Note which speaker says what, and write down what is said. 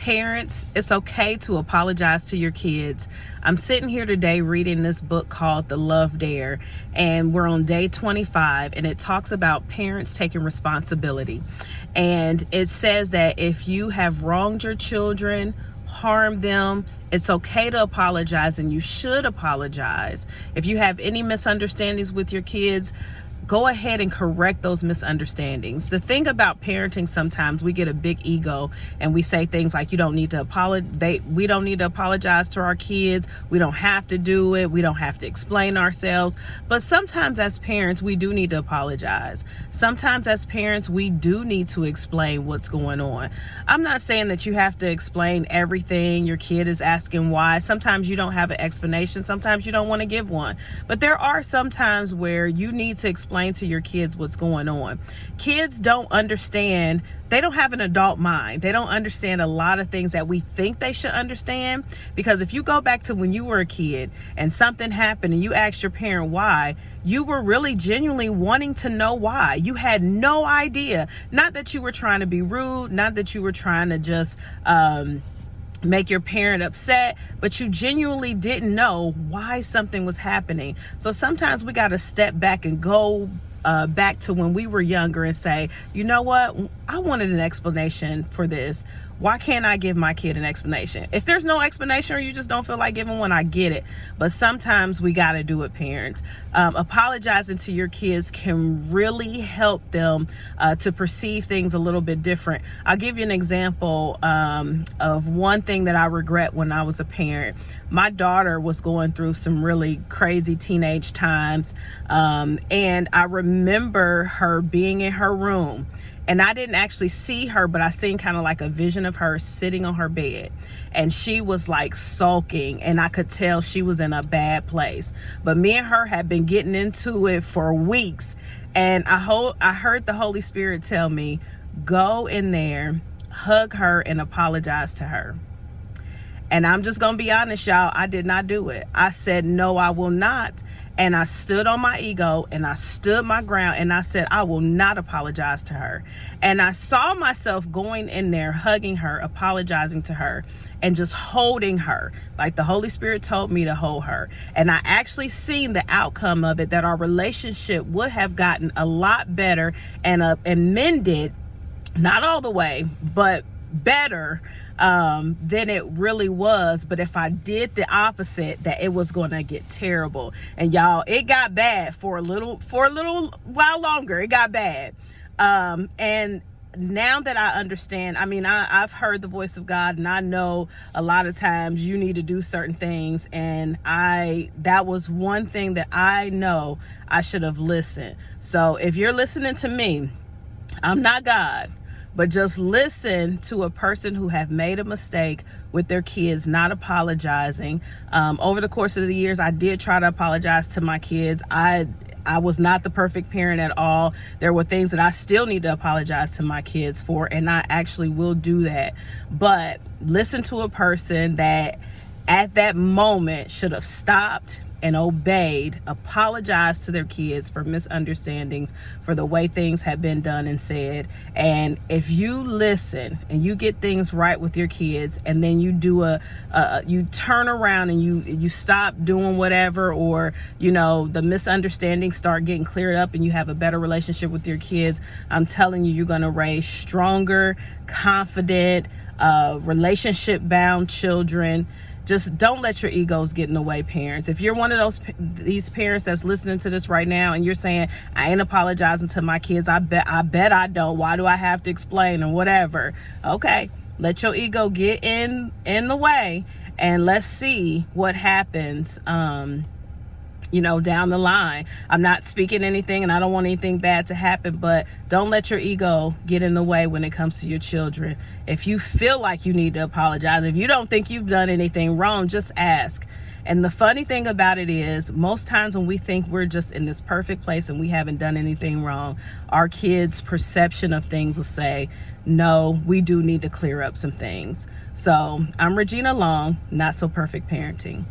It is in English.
Speaker 1: Parents, it's okay to apologize to your kids. I'm sitting here today reading this book called The Love Dare, and we're on day 25, and it talks about parents taking responsibility. And it says that if you have wronged your children, harmed them, it's okay to apologize, and you should apologize. If you have any misunderstandings with your kids, go ahead and correct those misunderstandings. The thing about parenting, sometimes we get a big ego and we say things like, we don't need to apologize to our kids. We don't have to do it. We don't have to explain ourselves. But sometimes as parents, we do need to apologize. Sometimes as parents, we do need to explain what's going on. I'm not saying that you have to explain everything. Your kid is asking why. Sometimes you don't have an explanation. Sometimes you don't want to give one. But there are some times where you need to explain to your kids what's going on. Kids don't understand. They don't have an adult mind. They don't understand a lot of things that we think they should understand. Because if you go back to when you were a kid and something happened and you asked your parent why, you were really genuinely wanting to know why. You had no idea. Not that you were trying to be rude, not that you were trying to just make your parent upset, but you genuinely didn't know why something was happening. So sometimes we got to step back and go back to when we were younger and say, you know what, I wanted an explanation for this. Why can't I give my kid an explanation? If there's no explanation or you just don't feel like giving one, I get it. But sometimes we got to do it, parents. Apologizing to your kids can really help them to perceive things a little bit different. I'll give you an example of one thing that I regret when I was a parent. My daughter was going through some really crazy teenage times. And I remember her being in her room. And I didn't actually see her, but I seen kind of like a vision of her sitting on her bed. And she was like sulking, and I could tell she was in a bad place. But me and her had been getting into it for weeks. And I heard the Holy Spirit tell me, go in there, hug her, and apologize to her. And I'm just going to be honest, y'all, I did not do it. I said, no, I will not. And I stood on my ego and I stood my ground and I said, I will not apologize to her. And I saw myself going in there, hugging her, apologizing to her, and just holding her like the Holy Spirit told me to hold her. And I actually seen the outcome of it, that our relationship would have gotten a lot better and mended, not all the way, but better than it really was. But if I did the opposite, that it was going to get terrible. And y'all, it got bad for a little while longer. It got bad. And now that I understand, I mean, I've heard the voice of God, and I know a lot of times you need to do certain things. And that was one thing that I know I should have listened. So if you're listening to me, I'm not God. But just listen to a person who have made a mistake with their kids not apologizing. Over the course of the years, I did try to apologize to my kids. I was not the perfect parent at all. There were things that I still need to apologize to my kids for, and I actually will do that. But listen to a person that at that moment should have stopped and obeyed, apologized to their kids for misunderstandings, for the way things have been done and said. And if you listen and you get things right with your kids, and then you do you turn around and you stop doing whatever, or the misunderstandings start getting cleared up and you have a better relationship with your kids, I'm telling you, you're going to raise stronger, confident, relationship bound children. Just don't let your egos get in the way, parents. If you're one of these parents that's listening to this right now and you're saying, I ain't apologizing to my kids, I bet I don't. Why do I have to explain and whatever? Okay, let your ego get in the way, and let's see what happens down the line. I'm not speaking anything, and I don't want anything bad to happen, but don't let your ego get in the way when it comes to your children. If you feel like you need to apologize, if you don't think you've done anything wrong, just ask. And the funny thing about it is, most times when we think we're just in this perfect place and we haven't done anything wrong, our kids' perception of things will say, no, we do need to clear up some things. So I'm Regina Long, Not So Perfect Parenting.